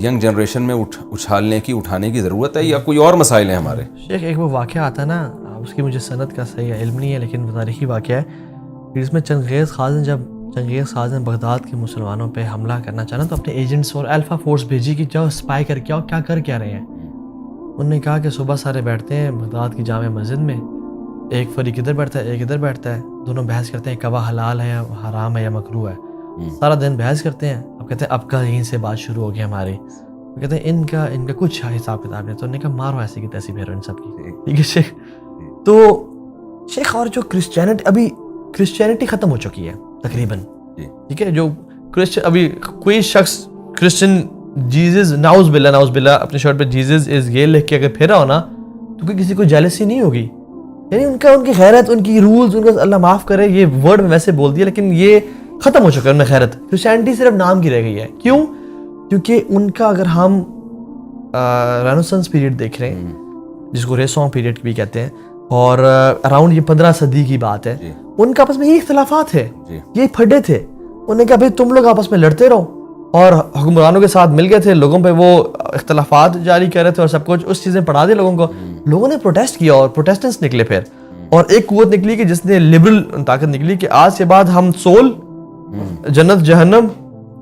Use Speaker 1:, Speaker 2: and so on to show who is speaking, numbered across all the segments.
Speaker 1: Young generation میں اٹھانے کی ضرورت ہے یا کوئی اور مسائل ہیں ہمارے؟
Speaker 2: شیخ ایک وہ واقعہ آتا ہے نا, اس کی مجھے سند کا صحیح علم نہیں ہے لیکن وہ تاریخی واقعہ ہے, جس میں چنگیز خان نے بغداد کے مسلمانوں پہ حملہ کرنا چاہا تو اپنے ایجنٹس اور الفا فورس بھیجی کہ جاؤ اسپائی کر کے آؤ کیا کر کیا رہے ہیں. انہوں نے کہا کہ صبح سارے بیٹھتے ہیں بغداد کی جامع مسجد میں, ایک فریق ادھر بیٹھتا ہے ایک ادھر بیٹھتا ہے, دونوں بحث کرتے ہیں کوا حلال ہے یا حرام ہے یا مکروہ ہے. سارا دن بحث کرتے ہیں. اب کہتے ہیں اب کا یہیں سے بات شروع ہو گئی ہماری. کہتے ہیں ان کا کچھ حساب کتاب نہیں. تو انہوں نے کہا مارو ایسی کی تیسی پھر ان سب کی, ٹھیک ہے شیخ. تو شیخ اور جو کرسچینٹی ختم ہو چکی ہے تقریباً, ٹھیک ہے, جو ابھی کوئی شخص کرسچن جیزس ناؤز باللہ اپنے شرٹ پہ جیزس از یہ لکھ کے اگر پھیرا ہو نا تو کوئی کسی کو جیلسی نہیں ہوگی. یعنی ان کی غیرت, ان کی رولز, ان کا اللہ معاف کرے یہ ورڈ میں ویسے بول دیا لیکن یہ ختم ہو چکا ہے ان میں غیرت. کرسچینٹی صرف نام کی رہ گئی ہے. کیوں؟ کیونکہ ان کا اگر ہم رینیسانس پیریڈ دیکھ رہے ہیں جس کو ریسون پیریڈ بھی کہتے ہیں, اور اراؤنڈ یہ 15 صدی کی بات ہے, ان کا آپس میں یہ اختلافات تھے, یہ پھڈے تھے. انہوں نے کہا بھائی تم لوگ آپس میں لڑتے رہو, اور حکمرانوں کے ساتھ مل گئے تھے, لوگوں پہ وہ اختلافات جاری کر رہے تھے اور سب کچھ اس چیزیں پڑھا دی لوگوں کو. لوگوں نے پروٹیسٹ کیا اور پروٹیسٹنٹس نکلے پھر, اور ایک قوت نکلی کہ جس نے لبرل طاقت نکلی کہ آج کے بعد ہم سول, جنت جہنم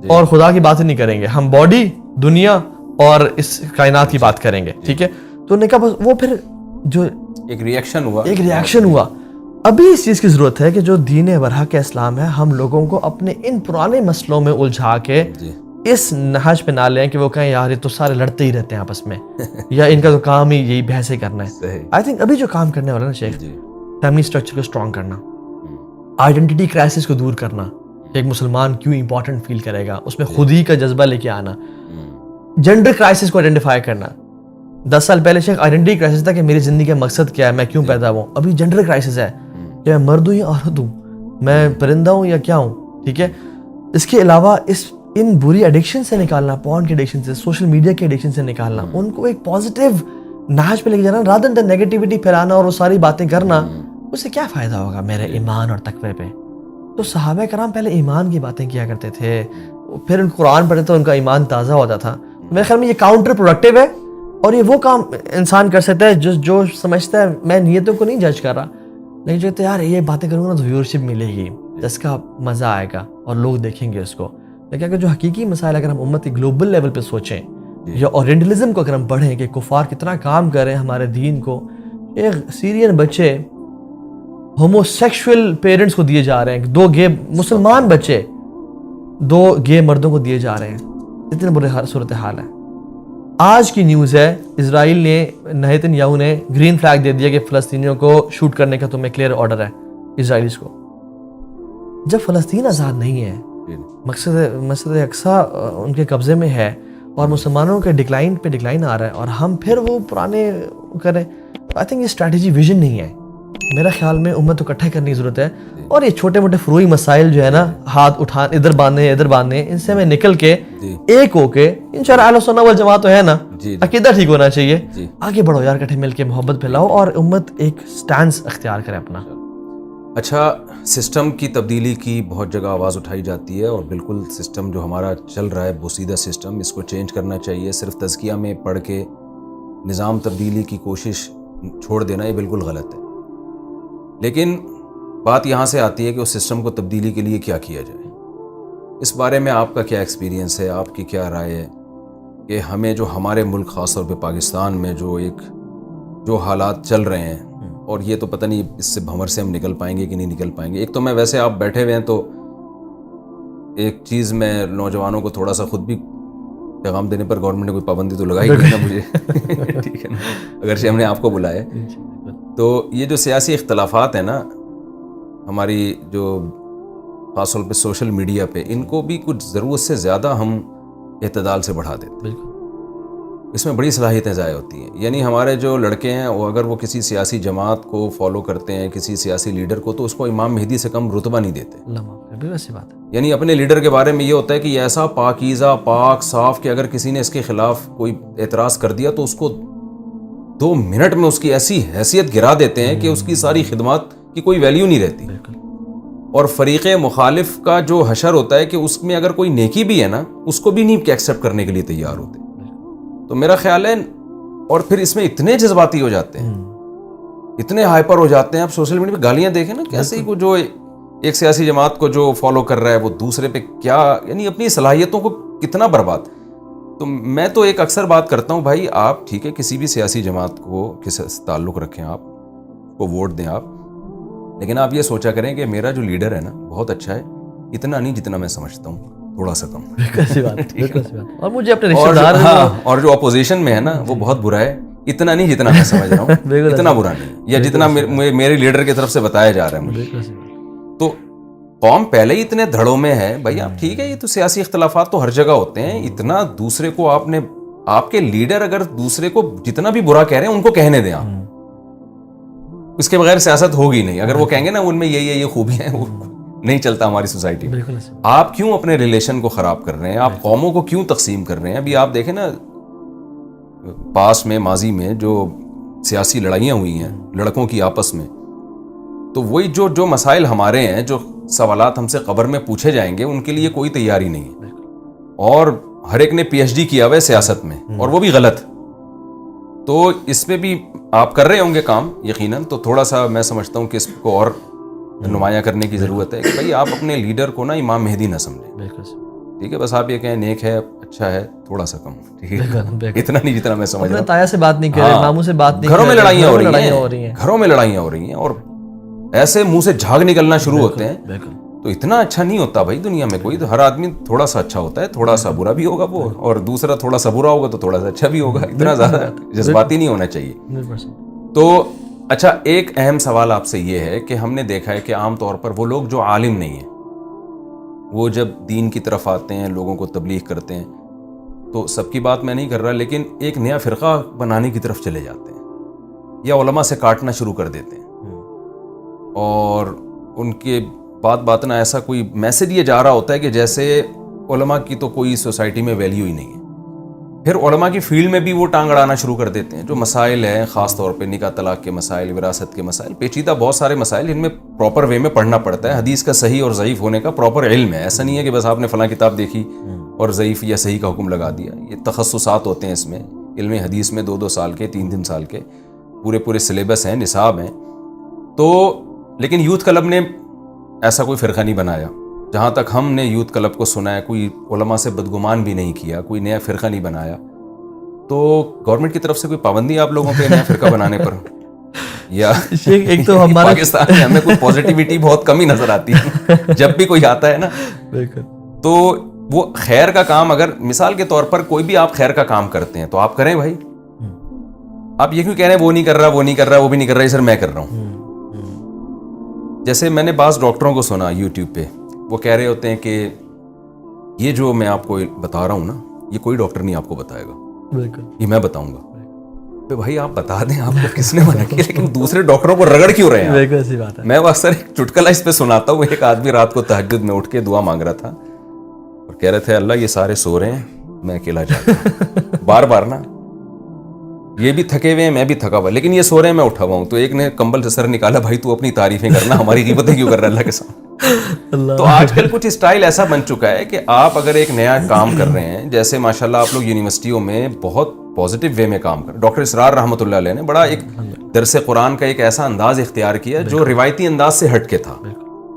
Speaker 2: اور خدا کی باتیں نہیں کریں گے, ہم باڈی, دنیا اور اس کائنات کی بات کریں گے, ٹھیک ہے. تو انہوں نے کہا بس وہ پھر جو ایک ریاکشن ہوا. ابھی اس چیز کی ضرورت ہے کہ جو دین برحق اسلام ہے ہم لوگوں کو اپنے ان پرانے مسئلوں میں الجھا کے اس نہج پہ نہ لیں کہ وہ کہیں یار یہ تو سارے لڑتے ہی رہتے ہیں آپس میں یا ان کا تو کام ہی یہی بحثیں کرنا ہے. آئی تھنک ابھی جو کام کرنے والا نا شیخ, فیملی اسٹرکچر کو اسٹرانگ کرنا, آئیڈینٹی کرائسس کو دور کرنا, ایک مسلمان کیوں امپورٹنٹ فیل کرے گا, اس میں خود ہی کا جذبہ لے کے آنا, جینڈر کرائسس کو آئیڈینٹیفائی کرنا. 10 سال پہلے شیخ آئیڈینٹی کرائسس تھا کہ میری زندگی کا مقصد کیا ہے, میں کیوں پیدا ہوں. ابھی جینڈر کرائسس ہے کہ میں مرد ہوں یا عورت ہوں, میں پرندہ ہوں یا کیا ہوں, ٹھیک ہے. اس کے علاوہ ان بری ایڈکشن سے نکالنا, پورن کی ایڈکشن سے, سوشل میڈیا کی ایڈکشن سے نکالنا, ان کو ایک پازیٹیو نہج پہ لے کے جانا رادر دین نیگیٹیوٹی پھیلانا اور وہ ساری باتیں کرنا. اس سے کیا فائدہ ہوگا میرے ایمان اور تقوی پہ. تو صحابہ کرام پہلے ایمان کی باتیں کیا کرتے تھے, پھر ان قرآن پڑھتے تو ان کا ایمان تازہ ہوتا تھا. میرے خیال میں یہ کاؤنٹر پروڈکٹیو ہے, اور یہ وہ کام انسان کر سکتا ہے جو سمجھتا ہے میں نیتوں کو نہیں جج کر رہا, لیکن جو کہتے ہیں یار یہ باتیں کروں گا نا تو ویورشپ ملے گی, جس کا مزہ آئے گا اور لوگ دیکھیں گے اس کو. لیکن اگر جو حقیقی مسائل اگر ہم امت گلوبل لیول پہ سوچیں یا اورینٹلزم کو اگر ہم پڑھیں کہ کفار کتنا کام کر رہے ہیں ہمارے دین کو, ایک سیرین بچے ہومو سیکشول پیرنٹس کو دیے جا رہے ہیں, 2 گے مسلمان بچے 2 گے مردوں کو دیے جا رہے ہیں, اتنے برے صورتحال ہے. آج کی نیوز ہے اسرائیل نے, نیتن یاہو نے گرین فلیگ دے دیا کہ فلسطینیوں کو شوٹ کرنے کا تمہیں کلیئر آرڈر ہے اسرائیلیز کو. جب فلسطین آزاد نہیں ہے, مسجد اقصیٰ ان کے قبضے میں ہے اور مسلمانوں کے ڈکلائن پہ ڈکلائن آ رہا ہے, اور ہم پھر وہ پرانے کریں, آئی تھنک یہ اسٹریٹجی ویژن نہیں ہے. میرا خیال میں امت کو اکٹھے کرنے کی ضرورت ہے, اور یہ چھوٹے موٹے فروئی مسائل جو ہے نا, ہاتھ اٹھا ادھر باندھنے ان سے میں نکل کے ایک ہو کے انشاءاللہ اہل سنت والجماعت تو ہے نا, عقیدہ ٹھیک ہونا چاہیے, آگے بڑھو یار, اکٹھے مل کے محبت پھیلاؤ اور امت ایک سٹانس اختیار کرے اپنا.
Speaker 1: اچھا, سسٹم کی تبدیلی کی بہت جگہ آواز اٹھائی جاتی ہے, اور بالکل سسٹم جو ہمارا چل رہا ہے بوسیدہ سسٹم, اس کو چینج کرنا چاہیے. صرف تزکیہ میں پڑھ کے نظام تبدیلی کی کوشش چھوڑ دینا یہ بالکل غلط ہے. لیکن بات یہاں سے آتی ہے کہ اس سسٹم کو تبدیلی کے لیے کیا کیا جائے. اس بارے میں آپ کا کیا ایکسپیرینس ہے, آپ کی کیا رائے ہے کہ ہمیں جو ہمارے ملک خاص طور پہ پاکستان میں جو حالات چل رہے ہیں, اور یہ تو پتہ نہیں اس سے بھنور سے ہم نکل پائیں گے کہ نہیں نکل پائیں گے. ایک تو میں ویسے آپ بیٹھے ہوئے ہیں تو ایک چیز میں نوجوانوں کو تھوڑا سا خود بھی پیغام دینے پر گورنمنٹ نے کوئی پابندی تو لگائی نہیں نا مجھے, ٹھیک ہے نا, اگرچہ ہم نے آپ کو بلایا. تو یہ جو سیاسی اختلافات ہیں نا ہماری, جو خاص طور پہ سوشل میڈیا پہ, ان کو بھی کچھ ضرورت سے زیادہ ہم اعتدال سے بڑھا دیتے ہیں. اس میں بڑی صلاحیتیں ضائع ہوتی ہیں. یعنی ہمارے جو لڑکے ہیں وہ اگر وہ کسی سیاسی جماعت کو فالو کرتے ہیں, کسی سیاسی لیڈر کو, تو اس کو امام مہدی سے کم رتبہ نہیں دیتے.
Speaker 2: ویسی بات ہے.
Speaker 1: یعنی اپنے لیڈر کے بارے میں یہ ہوتا ہے کہ یہ ایسا پاکیزہ, پاک, صاف کہ اگر کسی نے اس کے خلاف کوئی اعتراض کر دیا تو اس کو 2 منٹ میں اس کی ایسی حیثیت گرا دیتے ہیں کہ اس کی ساری خدمات کی کوئی ویلیو نہیں رہتی. اور فریق مخالف کا جو حشر ہوتا ہے کہ اس میں اگر کوئی نیکی بھی ہے نا, اس کو بھی نہیں ایکسیپٹ کرنے کے لیے تیار ہوتے. تو میرا خیال ہے اور پھر اس میں اتنے جذباتی ہو جاتے ہیں, اتنے ہائپر ہو جاتے ہیں. آپ سوشل میڈیا پہ گالیاں دیکھیں نا, کیسے ہی کو جو ایک سیاسی جماعت کو جو فالو کر رہا ہے وہ دوسرے پہ کیا, یعنی اپنی صلاحیتوں کو کتنا برباد. تو میں تو ایک اکثر بات کرتا ہوں, بھائی آپ ٹھیک ہے کسی بھی سیاسی جماعت کو کس تعلق رکھیں, آپ کو ووٹ دیں آپ, لیکن آپ یہ سوچا کریں کہ میرا جو لیڈر ہے نا بہت اچھا ہے, اتنا نہیں جتنا میں سمجھتا ہوں, تھوڑا سا کم.
Speaker 2: اور مجھے اپنے رشتہ دار,
Speaker 1: اور جو اپوزیشن میں ہے نا وہ بہت برا ہے, اتنا نہیں جتنا میں سمجھ رہا ہوں, اتنا برا نہیں, یا جتنا میرے لیڈر کی طرف سے بتایا جا رہا ہے مجھے. تو قوم پہلے ہی اتنے دھڑوں میں ہے, بھائی آپ ٹھیک ہے یہ تو سیاسی اختلافات تو ہر جگہ ہوتے ہیں, اتنا دوسرے کو آپ نے, آپ کے لیڈر اگر دوسرے کو جتنا بھی برا کہہ رہے ہیں ان کو کہنے دیں آپ, اس کے بغیر سیاست ہوگی نہیں. اگر وہ کہیں گے نا ان میں یہ خوبیاں ہیں, وہ نہیں چلتا ہماری سوسائٹی میں. آپ کیوں اپنے ریلیشن کو خراب کر رہے ہیں, آپ قوموں کو کیوں تقسیم کر رہے ہیں. ابھی آپ دیکھیں نا پاس میں ماضی میں جو سیاسی لڑائیاں ہوئی ہیں لڑکوں کی آپس میں, تو وہی جو مسائل ہمارے ہیں, جو سوالات ہم سے قبر میں پوچھے جائیں گے, ان کے لیے کوئی تیاری نہیں ہے. اور ہر ایک نے پی ایچ ڈی کیا ہوا ہے سیاست میں, اور وہ بھی غلط. تو اس پہ بھی آپ کر رہے ہوں گے کام یقیناً, تو تھوڑا سا میں سمجھتا ہوں کہ اس کو اور نمایاں کرنے کی ضرورت ہے کہ بھائی آپ اپنے لیڈر کو نا امام مہدی نہ سمجھیں, ٹھیک ہے, بس آپ یہ کہیں نیک ہے, اچھا ہے, تھوڑا سا کم, ٹھیک ہے, اتنا نہیں جتنا میں سمجھ رہا ہوں.
Speaker 2: تایا سے بات نہیں کر رہے, ماموں سے بات نہیں,
Speaker 1: گھروں میں لڑائیاں ہو رہی ہیں, گھروں میں لڑائیاں ہو رہی ہیں, اور ایسے منہ سے جھاگ نکلنا شروع ہوتے ہیں. تو اتنا اچھا نہیں ہوتا بھائی دنیا میں کوئی, تو ہر آدمی تھوڑا سا اچھا ہوتا ہے, تھوڑا سا برا بھی ہوگا وہ, اور دوسرا تھوڑا سا برا ہوگا تو تھوڑا سا اچھا بھی ہوگا, اتنا زیادہ جذباتی نہیں ہونا چاہیے. تو اچھا, ایک اہم سوال آپ سے یہ ہے کہ ہم نے دیکھا ہے کہ عام طور پر وہ لوگ جو عالم نہیں ہیں, وہ جب دین کی طرف آتے ہیں, لوگوں کو تبلیغ کرتے ہیں, تو سب کی بات میں نہیں کر رہا, لیکن ایک نیا فرقہ بنانے کی طرف چلے جاتے ہیں, یا علماء سے کاٹنا شروع کر دیتے ہیں, اور ان کے بات نہ ایسا کوئی میسج یہ جا رہا ہوتا ہے کہ جیسے علماء کی تو کوئی سوسائٹی میں ویلیو ہی نہیں ہے. پھر علماء کی فیلڈ میں بھی وہ ٹانگ اڑانا شروع کر دیتے ہیں. جو مسائل ہیں خاص طور پہ نکاح طلاق کے مسائل, وراثت کے مسائل, پیچیدہ بہت سارے مسائل, جن میں پراپر وے میں پڑھنا پڑتا ہے. حدیث کا صحیح اور ضعیف ہونے کا پراپر علم ہے, ایسا نہیں ہے کہ بس آپ نے فلاں کتاب دیکھی اور ضعیف یا صحیح کا حکم لگا دیا. یہ تخصصات ہوتے ہیں اس میں, علم حدیث میں 2 سال کے 3 سال کے پورے سلیبس ہیں, نصاب ہیں. تو لیکن یوتھ کلب نے ایسا کوئی فرقہ نہیں بنایا, جہاں تک ہم نے یوتھ کلب کو سنا ہے, کوئی علماء سے بدگمان بھی نہیں کیا, کوئی نیا فرقہ نہیں بنایا. تو گورنمنٹ کی طرف سے کوئی پابندی آپ لوگوں پہ نیا فرقہ بنانے پر, یا
Speaker 2: ایک تو ہمارے
Speaker 1: پاکستان میں ہمیں کوئی پازیٹیوٹی بہت کم ہی نظر آتی ہے جب بھی کوئی آتا ہے نا, تو وہ خیر کا کام, اگر مثال کے طور پر کوئی بھی آپ خیر کا کام کرتے ہیں تو آپ کریں بھائی. آپ یہ کیوں کہہ رہے ہیں وہ نہیں کر رہا, وہ نہیں کر رہا, وہ بھی نہیں کر رہا, سر میں کر رہا ہوں. جیسے میں نے بعض ڈاکٹروں کو سنا یوٹیوب پہ, وہ کہہ رہے ہوتے ہیں کہ یہ جو میں آپ کو بتا رہا ہوں نا, یہ کوئی ڈاکٹر نہیں آپ کو بتائے گا, یہ میں بتاؤں گا. تو بھائی آپ بتا دیں, آپ کو کس نے منع کیا, لیکن دوسرے ڈاکٹروں کو رگڑ کیوں رہے ہیں. میں وہ اکثر ایک چٹکلا اس پہ سناتا ہوں. ایک آدمی رات کو تہجد میں اٹھ کے دعا مانگ رہا تھا اور کہہ رہے تھے اللہ یہ سارے سو رہے ہیں, میں اکیلا جاتا ہوں. بار نا, یہ بھی تھکے ہوئے ہیں, میں بھی تھکا ہوا, لیکن یہ سو رہے ہیں, میں اٹھا ہوا ہوں. تو ایک نے کمبل سے سر نکالا, بھائی تو اپنی تعریفیں کرنا, ہماری غیبتیں کیوں کر رہا ہے اللہ کے سامنے. تو آج کل کچھ اسٹائل ایسا بن چکا ہے کہ آپ اگر ایک نیا کام کر رہے ہیں, جیسے ماشاءاللہ آپ لوگ یونیورسٹیوں میں بہت پازیٹیو وے میں کام کر رہے ہیں. ڈاکٹر اسرار رحمۃ اللہ علیہ نے بڑا ایک درس قرآن کا ایک ایسا انداز اختیار کیا جو روایتی انداز سے ہٹ کے تھا,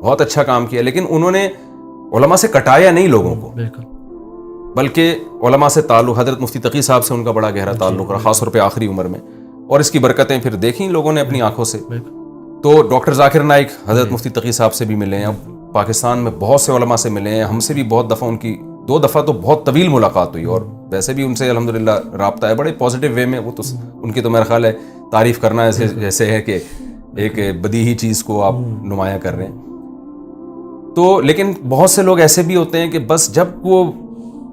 Speaker 1: بہت اچھا کام کیا. لیکن انہوں نے علماء سے کٹایا نہیں لوگوں کو, بلکہ علماء سے تعلق, حضرت مفتی تقی صاحب سے ان کا بڑا گہرا تعلق رہا, خاص طور پہ آخری عمر میں, اور اس کی برکتیں پھر دیکھیں لوگوں نے اپنی آنکھوں سے. تو ڈاکٹر ذاکر نائک حضرت مفتی تقی صاحب سے بھی ملے ہیں, پاکستان میں بہت سے علماء سے ملے ہیں, ہم سے بھی بہت دفعہ, ان کی 2 دفعہ تو بہت طویل ملاقات ہوئی, اور ویسے بھی ان سے الحمدللہ رابطہ ہے بڑے پازیٹیو وے میں. وہ تو ان کی تو میرا خیال ہے تعریف کرنا جیسے ہے کہ ایک بدیہی چیز کو آپ نمایاں کر رہے ہیں. تو لیکن بہت سے لوگ ایسے بھی ہوتے ہیں کہ بس جب وہ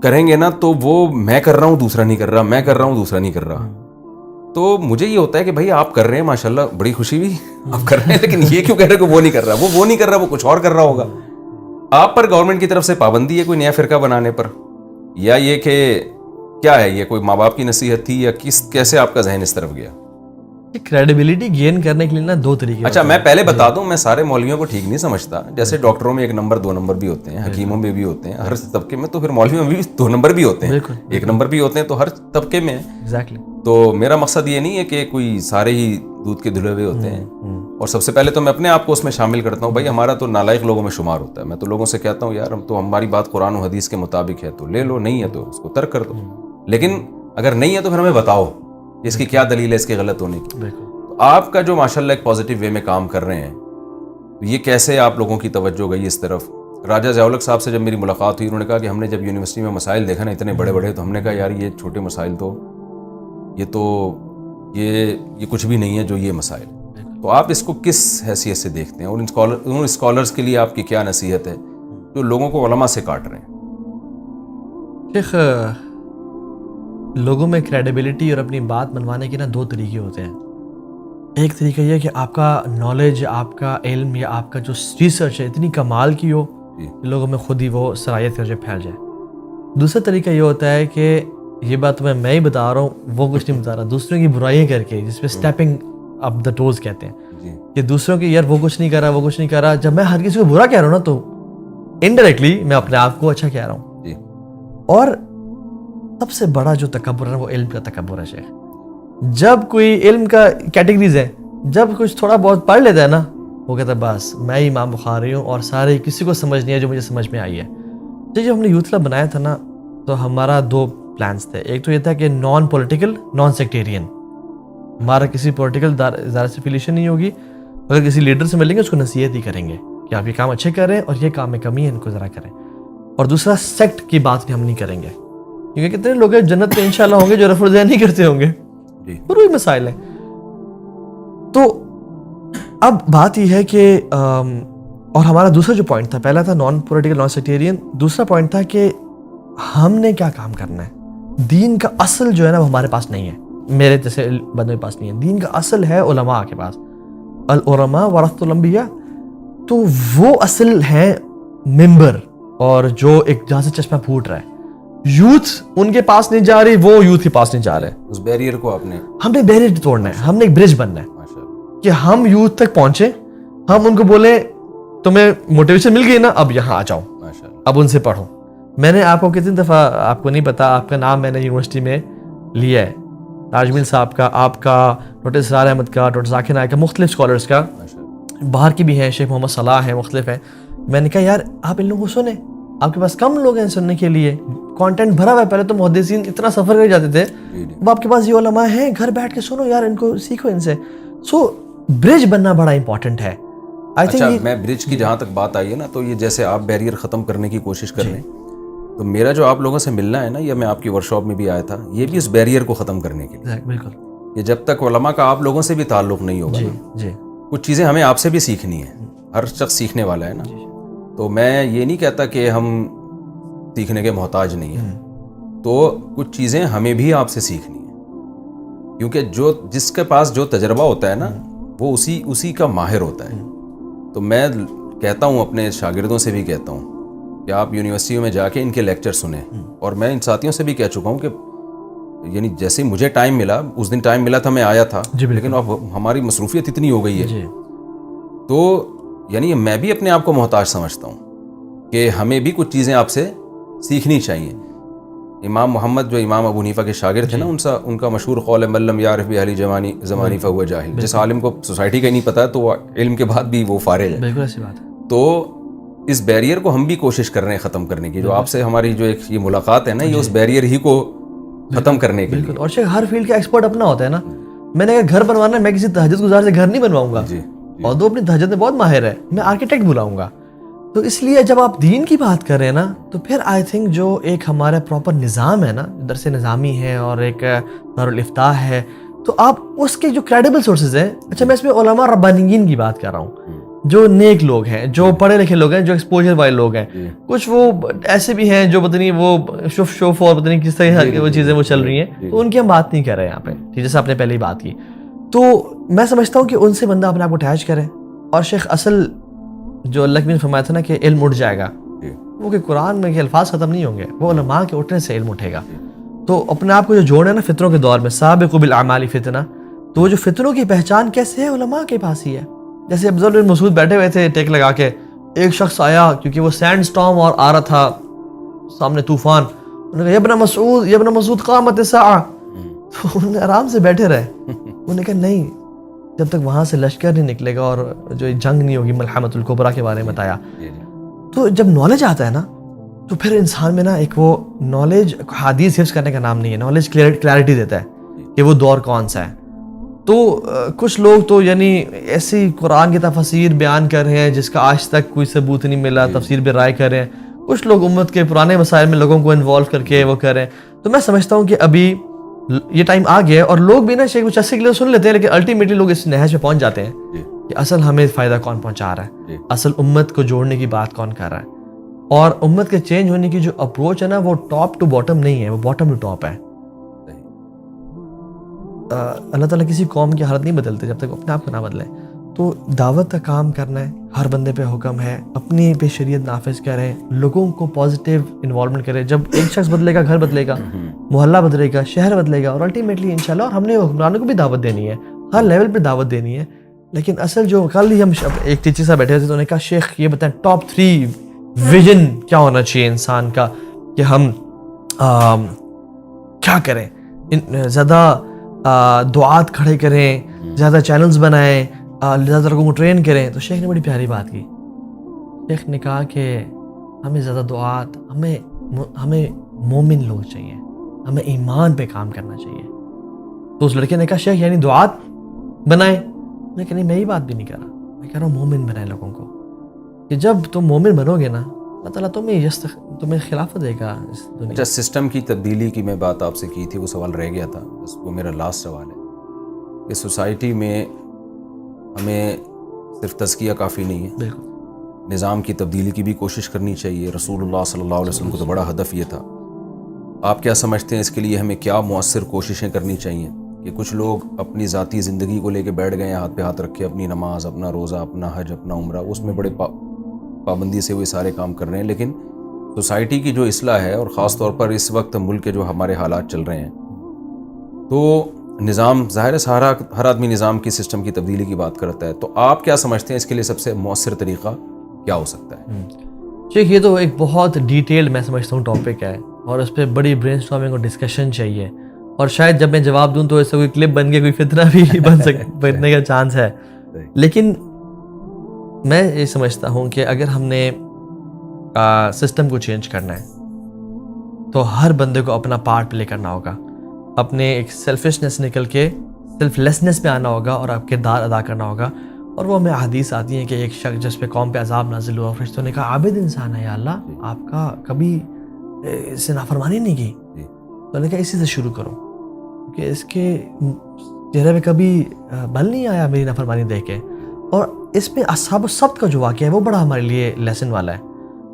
Speaker 1: کریں گے نا تو وہ میں کر رہا ہوں دوسرا نہیں کر رہا, میں کر رہا ہوں دوسرا نہیں کر رہا. تو مجھے یہ ہوتا ہے کہ بھائی آپ کر رہے ہیں ماشاءاللہ, بڑی خوشی ہوئی آپ کر رہے ہیں, لیکن یہ کیوں کہہ رہے ہیں کہ وہ نہیں کر رہا, وہ نہیں کر رہا, وہ کچھ اور کر رہا ہوگا. آپ پر گورنمنٹ کی طرف سے پابندی ہے کوئی نیا فرقہ بنانے پر, یا یہ کہ کیا ہے, یہ کوئی ماں باپ کی نصیحت تھی, یا کیسے آپ کا ذہن اس طرف گیا؟
Speaker 2: کریڈیبلٹی گین کرنے کے لیے نا دو طریقے.
Speaker 1: اچھا میں پہلے بتا دوں, میں سارے مولویوں کو ٹھیک نہیں سمجھتا. جیسے ڈاکٹروں میں 1 نمبر 2 نمبر بھی ہوتے ہیں, حکیموں میں بھی ہوتے ہیں, ہر طبقے میں, تو پھر مولویوں میں بھی 2 نمبر بھی ہوتے ہیں, 1 نمبر بھی ہوتے ہیں, تو ہر طبقے میں.
Speaker 2: ایگزیکٹلی.
Speaker 1: تو میرا مقصد یہ نہیں ہے کہ کوئی سارے ہی دودھ کے دھلے ہوئے ہوتے ہیں. اور سب سے پہلے تو میں اپنے آپ کو اس میں شامل کرتا ہوں. بھائی ہمارا تو نالائق لوگوں میں شمار ہوتا ہے. میں تو لوگوں سے کہتا ہوں یار ہم تو, ہماری بات قرآن و حدیث کے مطابق ہے تو لے لو, نہیں ہے تو اس کو ترک کر دو. لیکن اگر نہیں ہے تو پھر ہمیں بتاؤ اس کی کیا دلیل ہے اس کے غلط ہونے کی. تو آپ کا جو ماشاءاللہ ایک پازیٹیو وے میں کام کر رہے ہیں, یہ کیسے آپ لوگوں کی توجہ گئی اس طرف؟ راجہ ضیاء الحق صاحب سے جب میری ملاقات ہوئی, انہوں نے کہا کہ ہم نے جب یونیورسٹی میں مسائل دیکھا نا اتنے بڑے بڑے, تو ہم نے کہا یار یہ چھوٹے مسائل تو یہ کچھ بھی نہیں ہے جو یہ مسائل. تو آپ اس کو کس حیثیت سے دیکھتے ہیں, اور ان اسکالرز کے لیے آپ کی کیا نصیحت ہے جو لوگوں کو علماء سے کاٹ رہے ہیں؟
Speaker 2: شیخ, لوگوں میں کریڈیبلٹی اور اپنی بات منوانے کے نا 2 طریقے ہوتے ہیں. ایک طریقہ یہ ہے کہ آپ کا نالج, آپ کا علم یا آپ کا جو ریسرچ ہے اتنی کمال کی ہو کہ لوگوں میں خود ہی وہ صلاحیت کر جائے, پھیل جائے. دوسرا طریقہ یہ ہوتا ہے کہ یہ بات میں ہی بتا رہا ہوں, وہ کچھ نہیں بتا رہا, دوسروں کی برائیاں کر کے, جس پہ اسٹیپنگ اپ دا ٹوز کہتے ہیں, کہ دوسروں کی یار وہ کچھ نہیں کر رہا, وہ کچھ نہیں کر رہا. جب میں ہر کسی کو برا کہہ رہا ہوں نا تو انڈائریکٹلی میں اپنے آپ کو اچھا کہہ رہا ہوں. اور سب سے بڑا جو تکبر ہے وہ علم کا تکبر ہے شیخ. جب کوئی علم کا کیٹیگریز ہے, جب کچھ تھوڑا بہت پڑھ لیتا ہے نا, وہ کہتا ہے بس میں امام بخاری ہوں اور سارے کسی کو سمجھ نہیں ہے جو مجھے سمجھ میں آئی ہے. جب ہم نے یوتھ کلب بنایا تھا نا, تو ہمارا 2 پلانس تھے. ایک تو یہ تھا کہ نان پولیٹیکل, نان سیکٹیرین. ہمارا کسی پولیٹیکل ادارے سے افیلیشن نہیں ہوگی. اگر کسی لیڈر سے ملیں گے اس کو نصیحت ہی کریں گے کہ آپ یہ کام اچھے کر رہے ہیں اور یہ کام میں کمی ہے, ان کو ذرا کریں. اور دوسرا سیکٹ کی بات بھی ہم نہیں کریں گے, کیونکہ کتنے لوگ ہیں جنت میں انشاءاللہ ہوں گے جو رفع الذہن نہیں کرتے ہوں گے, اور وہی مسائل ہیں. تو اب بات یہ ہے کہ اور ہمارا دوسرا جو پوائنٹ تھا, پہلا تھا نان پولیٹیکل نان سیکٹیرین, دوسرا پوائنٹ تھا کہ ہم نے کیا کام کرنا ہے. دین کا اصل جو ہے نا وہ ہمارے پاس نہیں ہے, میرے جیسے بندوں کے پاس نہیں ہے. دین کا اصل ہے علماء کے پاس, العلماء ورثۃ الانبیاء. تو وہ اصل ہے ممبر, اور جو ایک جہاں سے چشمہ پھوٹ رہا ہے, یوتھ ان کے پاس نہیں جا رہی, وہ یوتھ کے پاس نہیں جا رہے.
Speaker 1: اس بیریئر کو ہم
Speaker 2: نے بیریئر توڑنا ہے, ہم نے ایک برج بننا ہے کہ ہم یوتھ تک پہنچے, ہم ان کو بولیں تمہیں موٹیویشن مل گئی نا, اب یہاں آ جاؤ, اب ان سے پڑھو. میں نے آپ کو کتنی دفعہ, آپ کو نہیں پتا, آپ کا نام میں نے یونیورسٹی میں لیا ہے, تاج صاحب کا, آپ کا, ڈاکٹر اسرار احمد کا, ڈاکٹر ذاکر نائک کا, مختلف اسکالرس کا, باہر کی بھی ہیں, شیخ محمد صلاح ہیں, مختلف ہیں. میں نے کہا یار آپ ان لوگوں کو سنیں, آپ کے پاس کم لوگ ہیں سننے کے لیے, کانٹینٹ بھرا ہوا ہے. پہلے تو محدثین اتنا سفر کر جاتے تھے, اب آپ کے پاس یہ علماء ہیں, گھر بیٹھ کے سنو یار, ان کو سیکھو ان سے. سو برج بننا بڑا امپورٹنٹ ہے.
Speaker 1: اچھا میں برج کی جہاں تک بات آئی ہے نا, تو یہ جیسے آپ بیریئر ختم کرنے کی کوشش کر رہے ہیں, تو میرا جو آپ لوگوں سے ملنا ہے نا, یا میں آپ کی ورکشاپ میں بھی آیا تھا, یہ بھی اس بیریئر کو ختم کرنے کے لیے.
Speaker 2: بالکل,
Speaker 1: یہ جب تک علماء کا آپ لوگوں سے بھی تعلق نہیں ہوگا, کچھ چیزیں ہمیں آپ سے بھی سیکھنی ہیں, ہر شخص سیکھنے والا ہے نا. تو میں یہ نہیں کہتا کہ ہم سیکھنے کے محتاج نہیں ہیں, تو کچھ چیزیں ہمیں بھی آپ سے سیکھنی ہیں, کیونکہ جس کے پاس جو تجربہ ہوتا ہے نا, وہ اسی کا ماہر ہوتا ہے. تو میں کہتا ہوں, اپنے شاگردوں سے بھی کہتا ہوں کہ آپ یونیورسٹیوں میں جا کے ان کے لیکچر سنیں. اور میں ان ساتھیوں سے بھی کہہ چکا ہوں کہ یعنی جیسے مجھے ٹائم ملا, اس دن ٹائم ملا تھا, میں آیا تھا, لیکن اب ہماری مصروفیت اتنی ہو گئی ہے, تو یعنی میں بھی اپنے آپ کو محتاج سمجھتا ہوں کہ ہمیں بھی کچھ چیزیں آپ سے سیکھنی چاہیے. امام محمد جو امام ابو حنیفہ کے شاگرد تھے نا, ان کا مشہور قول ہے من لم یعرف باہل زمانی فہو جاہل. جس عالم کو سوسائٹی کا نہیں پتا ہے تو وہ علم کے بعد بھی وہ فارغ ہے.
Speaker 2: بالکل ایسی بات ہے.
Speaker 1: تو اس بیریئر کو ہم بھی کوشش کر رہے ہیں ختم کرنے کی. جو آپ سے ہماری جو ایک یہ ملاقات ہے نا, یہ اس بیریئر ہی کو ختم کرنے کے لیے.
Speaker 2: اور ہر فیلڈ کا ایکسپرٹ اپنا ہوتا ہے نا. میں نے اگر گھر بنوانا ہے, میں کسی تہجد گزار سے گھر نہیں بنواؤں گا, اور دو اپنی تہجد میں بہت ماہر ہے, میں آرکیٹیکٹ بلاؤں گا. تو اس لیے جب آپ دین کی بات کر رہے ہیں نا, تو پھر آئی تھنک جو ایک ہمارا پراپر نظام ہے نا, درس نظامی ہے اور ایک دارالافتاء ہے, تو آپ اس کے جو کریڈیبل سورسز ہیں. اچھا میں اس میں علماء ربانیین کی بات کر رہا ہوں, جو نیک لوگ ہیں, جو پڑھے لکھے لوگ ہیں, جو ایکسپوجر والے لوگ ہیں. کچھ وہ ایسے بھی ہیں جو پتہ نہیں وہ شوف اور پتہ نہیں کس طرح وہ چیزیں وہ چل رہی ہیں, تو ان کی ہم بات نہیں کر رہے ہیں یہاں پہ, جیسے آپ نے پہلے ہی بات کی. تو میں سمجھتا ہوں کہ ان سے بندہ اپنے آپ کو اٹیچ کرے. اور شیخ اصل جو اللہ کی نے فرمایا تھا نا کہ علم اٹھ جائے گا, وہ کہ قرآن میں کہ الفاظ ختم نہیں ہوں گے, وہ علماء کے اٹھنے سے علم اٹھے گا. تو اپنے آپ کو جو جوڑنا ہے نا فطروں کے دور میں, سابقوا بالاعمال فتنہ, تو وہ جو فتنوں کی پہچان کیسے ہے؟ علماء کے پاس ہی ہے. جیسے عبداللہ بن مسعود بیٹھے ہوئے تھے ٹیک لگا کے, ایک شخص آیا کیونکہ وہ سینڈ سٹارم اور آ رہا تھا سامنے طوفان, انہوں نے کہا یا ابن مسعود قامت الساعہ. تو انہوں نے آرام سے بیٹھے رہے. انہوں نے کہا نہیں, جب تک وہاں سے لشکر نہیں نکلے گا اور جو جنگ نہیں ہوگی, ملحمۃ الکبریٰ کے بارے میں بتایا. تو جب نالج آتا ہے نا تو پھر انسان میں نا ایک وہ نالج, حدیث حفظ کرنے کا نام نہیں ہے, نالج کلیئرٹی دیتا ہے کہ وہ دور کون سا ہے. تو کچھ لوگ تو یعنی ایسی قرآن کی تفسیر بیان کر رہے ہیں جس کا آج تک کوئی ثبوت نہیں ملا, تفسیر بے رائے کر رہے ہیں. کچھ لوگ امت کے پرانے مسائل میں لوگوں کو انوالو کر کے وہ کر رہے ہیں. تو میں سمجھتا ہوں کہ ابھی یہ ٹائم آ گیا ہے, اور لوگ بھی نا شیخ مچسی کے لیے سن لیتے ہیں, لیکن الٹیمیٹلی لوگ اس نہج پہ پہنچ جاتے ہیں کہ اصل ہمیں فائدہ کون پہنچا رہا ہے, اصل امت کو جوڑنے کی بات کون کر رہا ہے. اور امت کے چینج ہونے کی جو اپروچ ہے نا, وہ ٹاپ ٹو باٹم نہیں ہے, وہ باٹم ٹو ٹاپ ہے. اللہ تعالیٰ کسی قوم کی حالت نہیں بدلتے جب تک اپنے آپ کو نہ بدلے. تو دعوت کا کام کرنا ہے, ہر بندے پہ حکم ہے, اپنی پہ شریعت نافذ کریں, لوگوں کو پازیٹیو انوالومنٹ کریں. جب ایک شخص بدلے گا, گھر بدلے گا, محلہ بدلے گا, شہر بدلے گا, اور الٹیمیٹلی انشاءاللہ. اور ہم نے حکمرانوں کو بھی دعوت دینی ہے, ہر لیول پہ دعوت دینی ہے. لیکن اصل جو کل ہی ہم ایک ٹیچر صاحب بیٹھے تھے تو انہوں نے کہا شیخ یہ بتائیں ٹاپ 3 ویژن کیا ہونا چاہیے انسان کا, کہ ہم کیا کریں, زیادہ دعات کھڑے کریں, زیادہ چینلز بنائیں, زیادہ لوگوں کو ٹرین کریں. تو شیخ نے بڑی پیاری بات کی. شیخ نے کہا کہ ہمیں زیادہ دعات, ہمیں مومن لوگ چاہیے, ہمیں ایمان پہ کام کرنا چاہیے. تو اس لڑکے نے کہا شیخ یعنی دعات بنائیں. میں کہا نہیں, میں یہ بات بھی نہیں کر رہا, میں کہہ رہا ہوں مومن بنائیں لوگوں کو, کہ جب تم مومن بنو گے نا اللہ تعالیٰ تمہیں خلافت دے گا اس دنیا.
Speaker 1: اچھا, سسٹم کی تبدیلی کی میں بات آپ سے کی تھی, وہ سوال رہ گیا تھا, بس وہ میرا لاسٹ سوال ہے کہ سوسائٹی میں ہمیں صرف تزکیہ کافی نہیں ہے,
Speaker 2: بالکل
Speaker 1: نظام کی تبدیلی کی بھی کوشش کرنی چاہیے. رسول اللہ صلی اللہ علیہ وسلم کو تو بڑا ہدف یہ تھا. آپ کیا سمجھتے ہیں اس کے لیے ہمیں کیا مؤثر کوششیں کرنی چاہیے؟ کہ کچھ لوگ اپنی ذاتی زندگی کو لے کے بیٹھ گئے ہیں, ہاتھ پہ ہاتھ رکھے, اپنی نماز, اپنا روزہ, اپنا حج, اپنا عمرہ, اس میں بڑے پابندی سے وہ سارے کام کر رہے ہیں. لیکن سوسائٹی کی جو اصلاح ہے, اور خاص طور پر اس وقت ملک کے جو ہمارے حالات چل رہے ہیں, تو نظام ظاہر ہے ہر آدمی نظام کی سسٹم کی تبدیلی کی بات کرتا ہے. تو آپ کیا سمجھتے ہیں اس کے لیے سب سے مؤثر طریقہ کیا ہو سکتا ہے؟
Speaker 2: شیخ یہ تو ایک بہت ڈیٹیلڈ میں سمجھتا ہوں ٹاپک ہے, اور اس پہ بڑی برین اسٹارمنگ اور ڈسکشن چاہیے. اور شاید جب میں جواب دوں تو ایسا کوئی کلپ بن کے کوئی فتنہ بھی بننے کا چانس ہے. لیکن میں یہ سمجھتا ہوں کہ اگر ہم نے سسٹم کو چینج کرنا ہے تو ہر بندے کو اپنا پارٹ پلے کرنا ہوگا, اپنے ایک سیلفشنس نکل کے سیلف لیسنس پہ آنا ہوگا, اور آپ کردار ادا کرنا ہوگا. اور وہ ہمیں حدیث آتی ہیں کہ ایک شخص جس پہ قوم پہ عذاب نازل ہوا, فرشتوں نے کہا عابد انسان ہے یا اللہ, آپ کا کبھی اس سے نافرمانی نہیں کی. تو انہوں نے کہا اسی سے شروع کرو, کہ اس کے چہرے پہ کبھی بل نہیں آیا میری نافرمانی دیکھ کے. اور اس میں اصحاب السبت کا جو واقعہ ہے وہ بڑا ہمارے لیے لیسن والا ہے,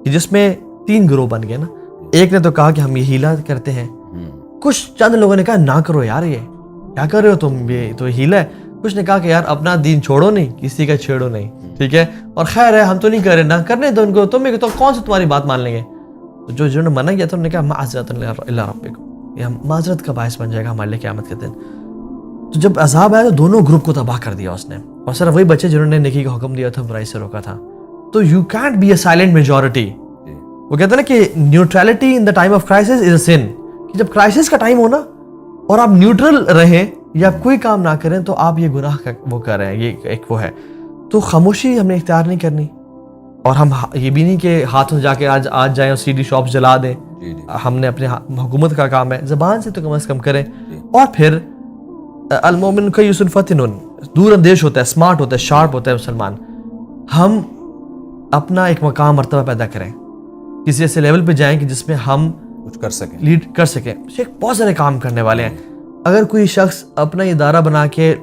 Speaker 2: کہ جس میں 3 گروہ بن گئے نا. ایک نے تو کہا کہ ہم یہ ہیلا کرتے ہیں, کچھ چند لوگوں نے کہا نہ کرو یار, یہ کیا کر رہے ہو تم, یہ تو ہیلا ہے. کچھ نے کہا کہ یار اپنا دین چھوڑو نہیں, کسی کا چھیڑو نہیں, ٹھیک ہے, اور خیر ہے ہم تو نہیں کر رہے, نہ کرنے دو ان کو, تمہیں تو کون سے تمہاری بات مان لیں گے. تو جنہوں نے منع کیا تھا انہوں نے کہا معذرت الی ربکم, یہ معذرت کا باعث بن جائے گا ہمارے لیے قیامت کے دن. تو جب عذاب آیا تو دونوں گروپ کو تباہ کر دیا اس نے, اور صرف وہی بچے جنہوں نے نیکی کا حکم دیا تھا, برائی سے روکا تھا. تو you can't be a silent majority. وہ کہتے ہیں نا کہ neutrality in the time of crisis is a sin, کہ جب کرائسس کا ٹائم ہو نا اور آپ نیوٹرل رہیں یا کوئی کام نہ کریں تو آپ یہ گناہ کا وہ کر رہے ہیں, یہ ایک وہ ہے. تو خاموشی ہم نے اختیار نہیں کرنی, اور ہم یہ بھی نہیں کہ ہاتھوں جا کے آج جائیں اور CD شاپس جلا دیں. ہم نے اپنے حکومت کا کام ہے, زبان سے تو کم از کم کریں. اور پھر المومن کیس فتن, دور اندیش ہوتا ہے, اسمارٹ ہوتا ہے, شارپ ہوتا ہے مسلمان. ہم اپنا ایک مقام مرتبہ پیدا کریں, کسی ایسے لیول پہ جائیں کہ جس میں ہم
Speaker 1: کچھ کر سکیں,
Speaker 2: لیڈ کر سکیں. بہت سارے کام کرنے والے ہیں. اگر کوئی شخص اپنا ادارہ بنا کے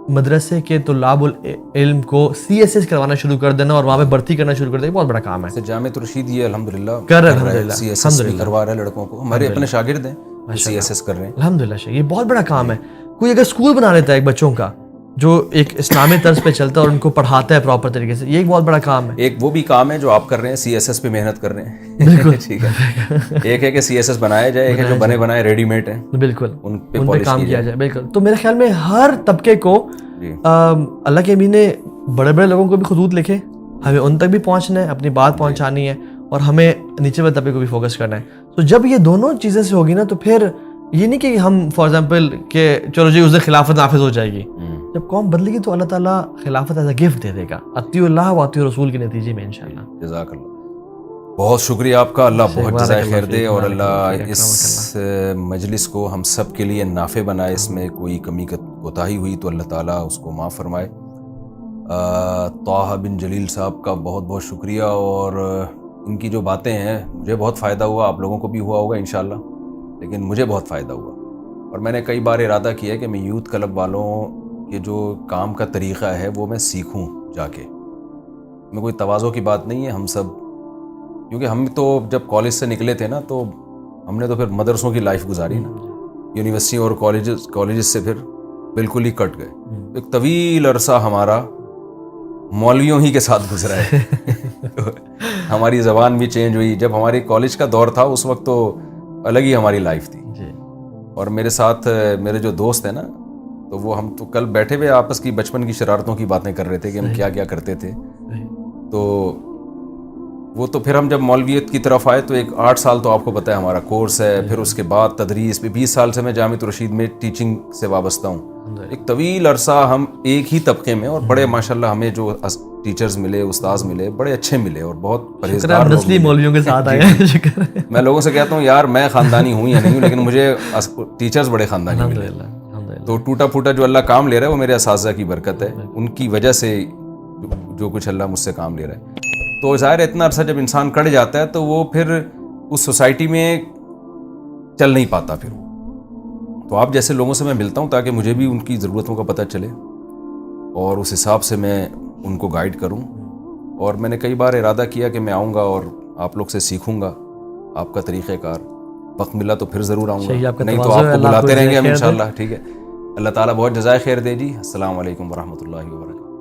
Speaker 2: مدرسے کے طلاب العلم کو CSS کروانا شروع کر دینا اور وہاں پہ بھرتی کرنا شروع کر دینا, بہت بڑا کام ہے.
Speaker 1: جامع رشید یہ الحمدللہ
Speaker 2: کر رہے ہیں,
Speaker 1: CSS بھی کروا رہے ہیں لڑکوں کو, ہمارے اپنے شاگرد ہیں CSS کر رہے ہیں,
Speaker 2: الحمدللہ. یہ بہت بڑا کام ہے. کوئی اگر اسکول بنا لیتا ہے ایک بچوں کا, جو ایک اسلامی طرز پہ چلتا ہے اور ان کو پڑھاتا ہے پراپر طریقے سے. یہ ایک بہت بڑا کام ہے.
Speaker 1: ایک وہ بھی کام ہے جو آپ کر رہے ہیں, سی ایس ایس پہ محنت کر رہے ہیں. ٹھیک ہے, ایک ہے کہ سی ایس ایس بنایا جائے, ایک ہے جو بنے بنائے ریڈی میڈ ہیں
Speaker 2: بالکل
Speaker 1: ان پہ
Speaker 2: کام کیا جائے. بالکل. تو میرے خیال میں ہر طبقے کو اللہ کے امین نے بڑے بڑے لوگوں کو بھی خطوط لکھے, ہمیں ان تک بھی پہنچنا ہے, اپنی بات پہنچانی ہے, اور ہمیں نیچے والے طبقے کو بھی فوکس کرنا ہے. تو جب یہ دونوں چیزیں سے ہوگی نا, تو پھر یہ نہیں کہ ہم فار ایگزامپل کہ چلو جی اس دن خلافت نافذ ہو جائے گی. جب قوم بدلے گی تو اللہ تعالیٰ خلافت ایز اے گفٹ دے دے گا, اطیعوا اللہ و اطیعوا الرسول کے نتیجے میں انشاءاللہ.
Speaker 1: جزاک اللہ, بہت شکریہ آپ کا, اللہ بہت جزائے خیر دے, اور اللہ اس مجلس کو ہم سب کے لیے نافع بنائے. اس میں کوئی کمی کوتاہی ہوئی تو اللہ تعالیٰ اس کو معاف فرمائے. طاہر بن جلیل صاحب کا بہت بہت شکریہ, اور ان کی جو باتیں ہیں مجھے بہت فائدہ ہوا, آپ لوگوں کو بھی ہوا ہوگا انشاءاللہ, لیکن مجھے بہت فائدہ ہوا. اور میں نے کئی بار ارادہ کیا کہ میں یوتھ کلب والوں کے جو کام کا طریقہ ہے وہ میں سیکھوں جا کے. میں کوئی تواضع کی بات نہیں ہے, ہم سب, کیونکہ ہم تو جب کالج سے نکلے تھے نا تو ہم نے تو پھر مدرسوں کی لائف گزاری نا, یونیورسٹی اور کالجز سے پھر بالکل ہی کٹ گئے. ایک طویل عرصہ ہمارا مولویوں ہی کے ساتھ گزرا ہے. ہماری زبان بھی چینج ہوئی. جب ہماری کالج کا دور تھا اس وقت تو الگ ہی ہماری لائف تھی. اور میرے ساتھ میرے جو دوست ہیں نا, تو وہ ہم تو کل بیٹھے ہوئے آپس کی بچپن کی شرارتوں کی باتیں کر رہے تھے کہ ہم کیا کیا کرتے تھے. تو وہ تو پھر ہم جب مولویت کی طرف آئے تو ایک 8 سال تو آپ کو پتہ ہے ہمارا کورس ہے, پھر اس کے بعد تدریس پہ 20 سال سے میں جامعۃ الرشید میں ٹیچنگ سے وابستہ ہوں. ایک طویل عرصہ ہم ایک ہی طبقے میں, اور بڑے ماشاءاللہ ہمیں جو ٹیچرز ملے, استاذ ملے, بڑے اچھے ملے, اور بہت پرہیزگار لوگ ملے.
Speaker 2: مولویوں کے ساتھ آئے ہیں.
Speaker 1: میں لوگوں سے کہتا ہوں یار میں خاندانی ہوں یا نہیں ہوں, لیکن مجھے ٹیچرز بڑے خاندانی ملے. تو ٹوٹا پھوٹا جو اللہ کام لے رہا ہے وہ میرے اساتذہ کی برکت ہے, ان کی وجہ سے جو کچھ اللہ مجھ سے کام لے رہا ہے. تو ظاہر ہے اتنا عرصہ جب انسان کٹ جاتا ہے تو وہ پھر اس سوسائٹی میں چل نہیں پاتا. پھر تو آپ جیسے لوگوں سے میں ملتا ہوں تاکہ مجھے بھی ان کی ضرورتوں کا پتہ چلے اور اس حساب سے میں ان کو گائیڈ کروں. اور میں نے کئی بار ارادہ کیا کہ میں آؤں گا اور آپ لوگ سے سیکھوں گا آپ کا طریقہ کار. وقت ملا تو پھر ضرور آؤں گا, نہیں تو آپ کو بلاتے رہیں گے ہم انشاءاللہ. ٹھیک ہے, اللہ تعالیٰ بہت جزائے خیر دے جی. السلام علیکم ورحمۃ اللہ وبرکاتہ.